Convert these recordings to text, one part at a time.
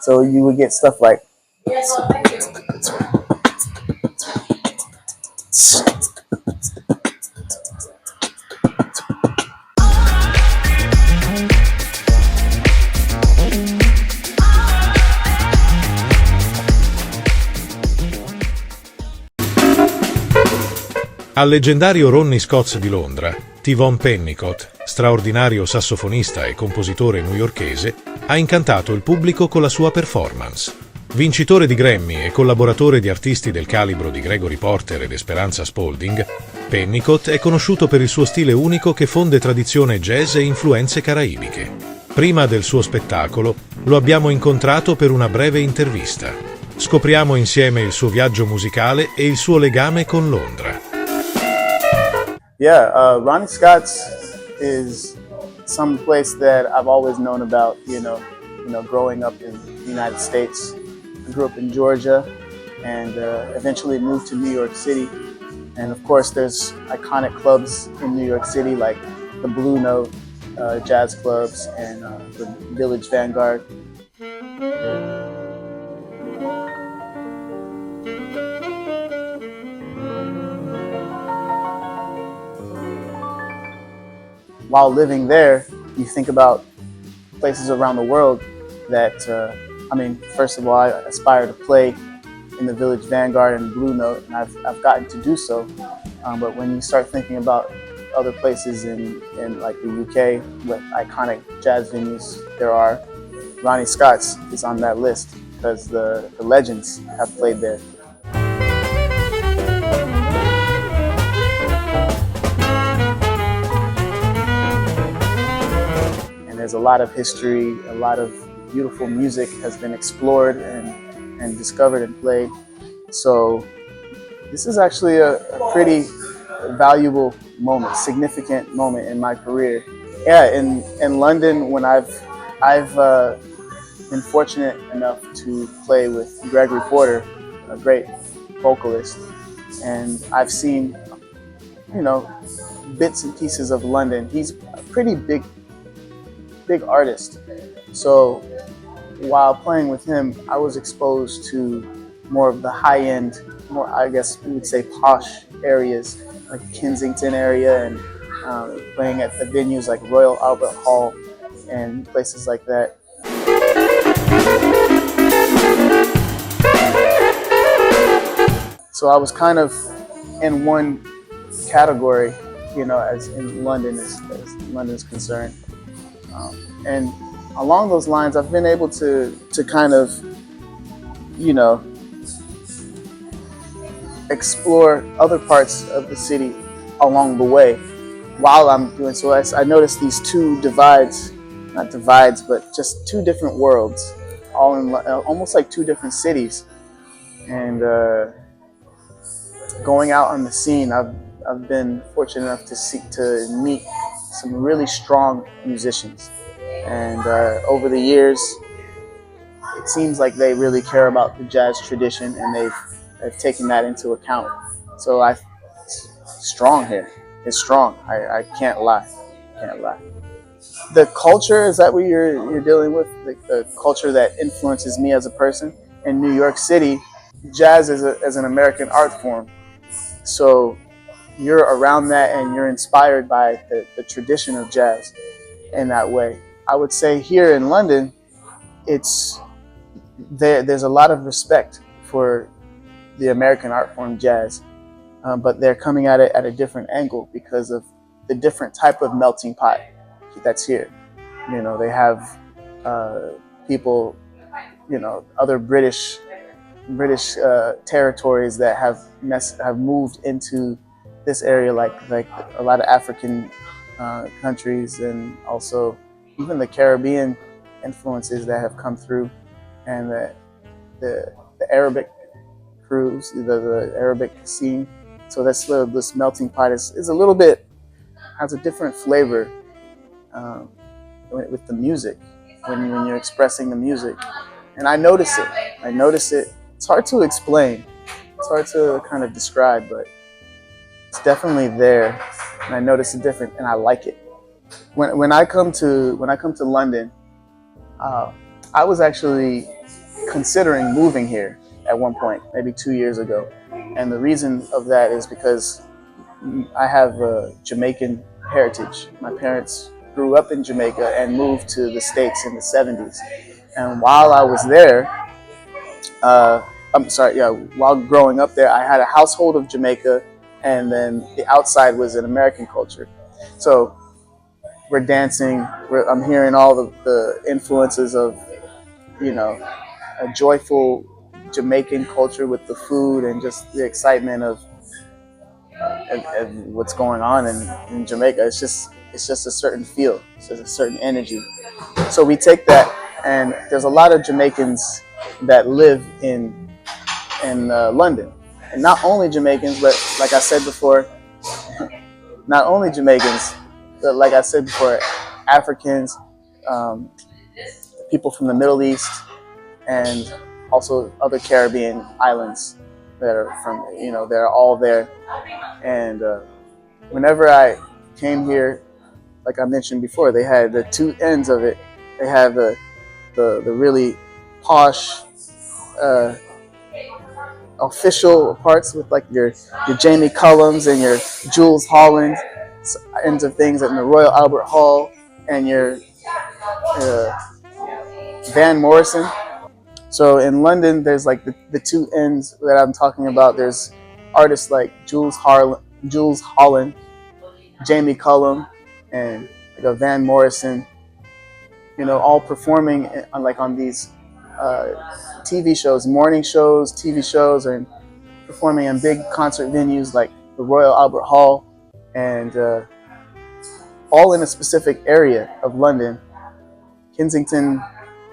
So you would get stuff like Al leggendario Ronnie Scott di Londra, Tivon Pennicott, straordinario sassofonista e compositore newyorkese, ha incantato il pubblico con la sua performance. Vincitore di Grammy e collaboratore di artisti del calibro di Gregory Porter ed Esperanza Spalding, Pennicott è conosciuto per il suo stile unico che fonde tradizione jazz e influenze caraibiche. Prima del suo spettacolo, lo abbiamo incontrato per una breve intervista. Scopriamo insieme il suo viaggio musicale e il suo legame con Londra. Yeah, Ronnie Scott's is some place that I've always known about, growing up in the United States. I grew up in Georgia and eventually moved to New York City. And of course, there's iconic clubs in New York City like the Blue Note jazz clubs and the Village Vanguard. While living there, you think about places around the world that, first of all, I aspire to play in the Village Vanguard and Blue Note, and I've gotten to do so. But when you start thinking about other places in like the UK with iconic jazz venues, Ronnie Scott's is on that list because the legends have played there. There's a lot of history, a lot of beautiful music has been explored and discovered and played. So this is actually a pretty valuable moment, significant moment in my career. Yeah, in London, when I've been fortunate enough to play with Gregory Porter, a great vocalist, and I've seen, bits and pieces of London. He's a pretty big artist. So while playing with him, I was exposed to more of the high-end, more, I guess we would say, posh areas like Kensington area, and playing at the venues like Royal Albert Hall and places like that. So I was kind of in one category, as in London as London is concerned. And along those lines, I've been able to kind of, explore other parts of the city along the way while I'm doing so. I noticed these two divides, not divides, but just two different worlds, all in almost like two different cities. And going out on the scene, I've been fortunate enough to meet some really strong musicians. And over the years, it seems like they really care about the jazz tradition, and they've taken that into account. So it's strong here. It's strong. I can't lie. The culture, is that what you're dealing with? The culture that influences me as a person. In New York City, jazz is an American art form. So you're around that and you're inspired by the tradition of jazz in that way. I would say here in London, there's a lot of respect for the American art form jazz, but they're coming at it at a different angle because of the different type of melting pot that's here. They have people, other British territories that have moved into this area, like a lot of African countries, and also even the Caribbean influences that have come through, and the Arabic crews, the Arabic scene. So this melting pot is a little bit, has a different flavor with the music when you're expressing the music, and I notice it. It's hard to explain. It's hard to kind of describe, but it's definitely there, and I notice it different, and I like it. When I come to London, I was actually considering moving here at one point, maybe 2 years ago. And the reason of that is because I have a Jamaican heritage. My parents grew up in Jamaica and moved to the States in the 70s. And while I was there, while growing up there, I had a household of Jamaica, and then the outside was an American culture. So we're dancing, I'm hearing all the influences of, a joyful Jamaican culture with the food and just the excitement of what's going on in Jamaica. It's just a certain feel. It's just a certain energy. So we take that, and there's a lot of Jamaicans that live in London, and not only Jamaicans, but like I said before, not only Jamaicans, but like I said before, Africans, people from the Middle East, and also other Caribbean islands that are all there. And whenever I came here, like I mentioned before, they had the two ends of it. They had the really posh, official parts with like your Jamie Cullums and your Jules Holland ends of things in the Royal Albert Hall, and your Van Morrison. So in London, there's like the two ends that I'm talking about. There's artists like Jules Holland, Jamie Cullum, and like a Van Morrison, all performing on these TV shows, morning shows, TV shows, and performing in big concert venues like the Royal Albert Hall, and all in a specific area of London, Kensington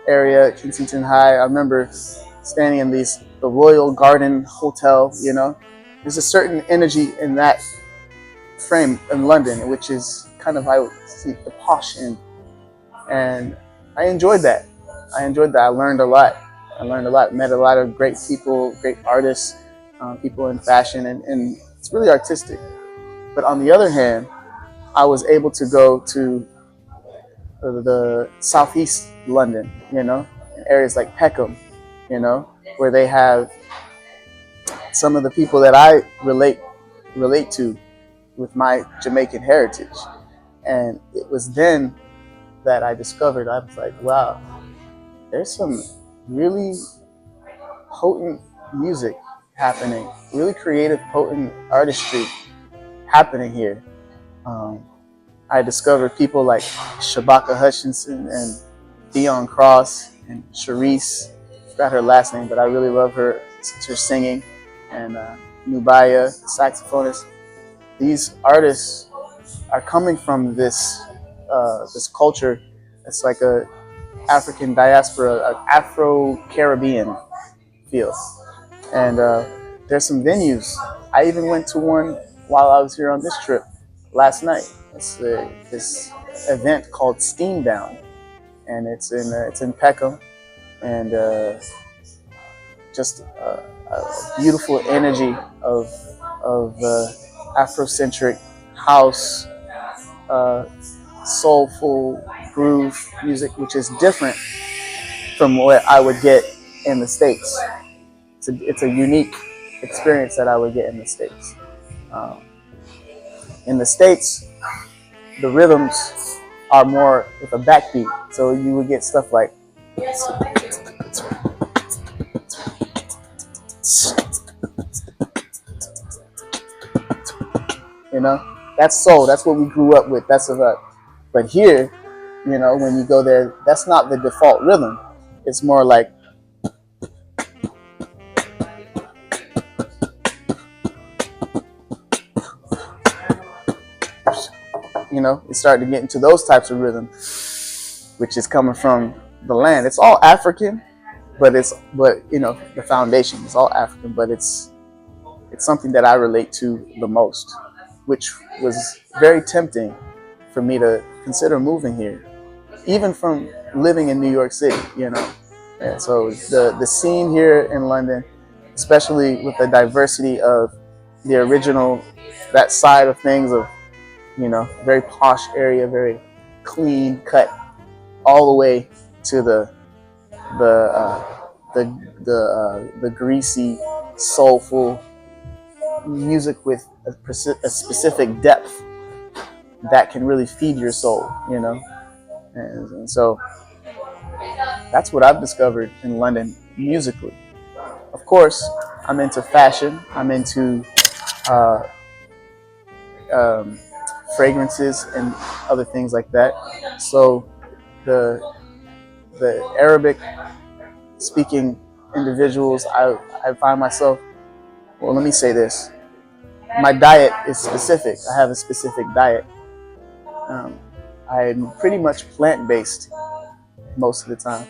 area, Kensington High. I remember standing in the Royal Garden Hotel. There's a certain energy in that frame in London, which is kind of, I would see, the posh end. And I enjoyed that. I learned a lot. Met a lot of great people, great artists, people in fashion, and it's really artistic. But on the other hand, I was able to go to the southeast London, in areas like Peckham, where they have some of the people that I relate to with my Jamaican heritage. And it was then that I discovered, I was like, wow, there's some really potent music happening, really creative, potent artistry happening here. I discovered people like Shabaka Hutchinson and Dion Cross and Sharice. I forgot her last name, but I really love her singing. And Nubaya, the saxophonist. These artists are coming from this culture. It's like a African diaspora, an Afro-Caribbean feel. And there's some venues. I even went to one while I was here on this trip last night. It's this event called Steam Down, and it's in Peckham, and just a beautiful energy of Afrocentric house, soulful groove music, which is different from what I would get in the States. It's a unique experience that I would get in the States. In the States, the rhythms are more with a backbeat, so you would get stuff like that's soul. That's what we grew up with. That's about. But here, when you go there, that's not the default rhythm. It's more like it started to get into those types of rhythm, which is coming from the land. It's all African, but the foundation is all African, but it's something that I relate to the most, which was very tempting for me to consider moving here, even from living in New York City, And so the scene here in London, especially with the diversity of the original, that side of things of, very posh area, very clean cut, all the way to the the greasy, soulful music with a specific depth that can really feed your soul, you know. And so that's what I've discovered in London musically. Of course, I'm into fashion. I'm into uh, fragrances and other things like that. So the Arabic speaking individuals, I find myself, well, let me say this. My diet is specific. I have a specific diet. I'm pretty much plant-based most of the time.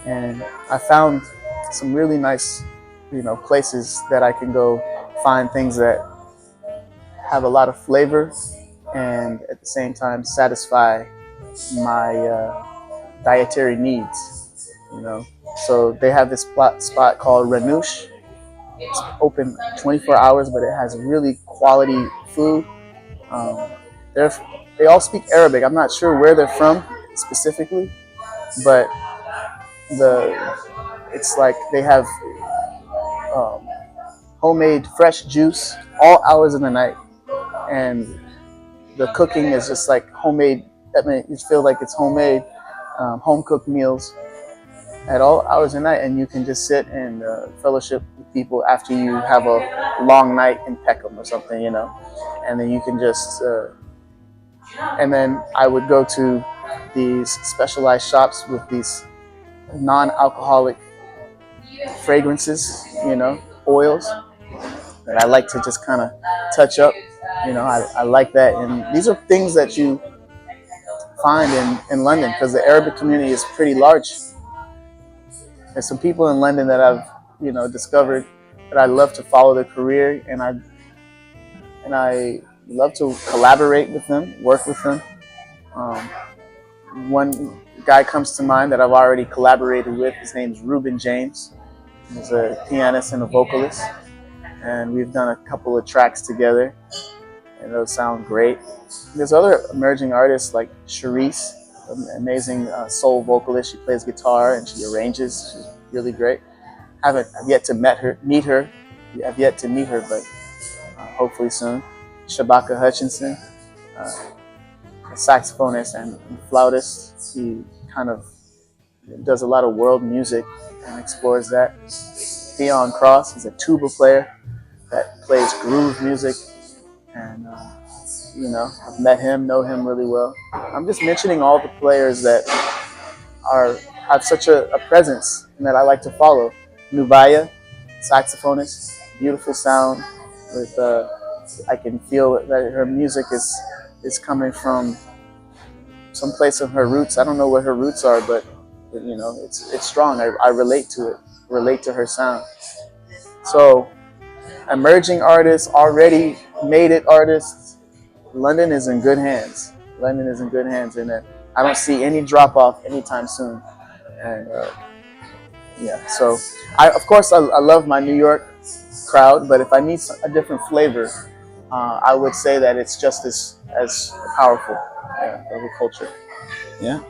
And I found some really nice, places that I can go find things that have a lot of flavor and at the same time satisfy my dietary needs, So they have this spot called Ranoush. It's open 24 hours, but it has really quality food. They're they all speak Arabic. I'm not sure where they're from specifically, but it's like they have um, homemade fresh juice all hours of the night, and the cooking is just like homemade. I mean, you feel like it's homemade, home cooked meals at all hours of the night, and you can just sit and fellowship with people after you have a long night in Peckham or something, and then you can just. And then I would go to these specialized shops with these non-alcoholic fragrances, oils that I like to just kind of touch up. I like that. And these are things that you find in London because the Arabic community is pretty large. There's some people in London that I've, discovered that I love to follow their career, and I love to collaborate with them, work with them. One guy comes to mind that I've already collaborated with. His name's Reuben James. He's a pianist and a vocalist, and we've done a couple of tracks together, and those sound great. There's other emerging artists like Charisse, an amazing soul vocalist. She plays guitar and she arranges. She's really great. I've yet to meet her. I've yet to meet her, but hopefully soon. Shabaka Hutchinson, a saxophonist and flautist. He kind of does a lot of world music and explores that. Theon Cross, he's a tuba player that plays groove music, and I've met him, know him really well. I'm just mentioning all the players that have such a presence and that I like to follow. Nubaya, saxophonist, beautiful sound. With I can feel that her music is coming from some place of her roots. I don't know what her roots are, but it's strong. I relate to it, relate to her sound. So, emerging artists, already made it artists. London is in good hands. London is in good hands, and I don't see any drop off anytime soon. And so of course I love my New York crowd, but if I need a different flavor, I would say that it's just as powerful of a culture. Yeah.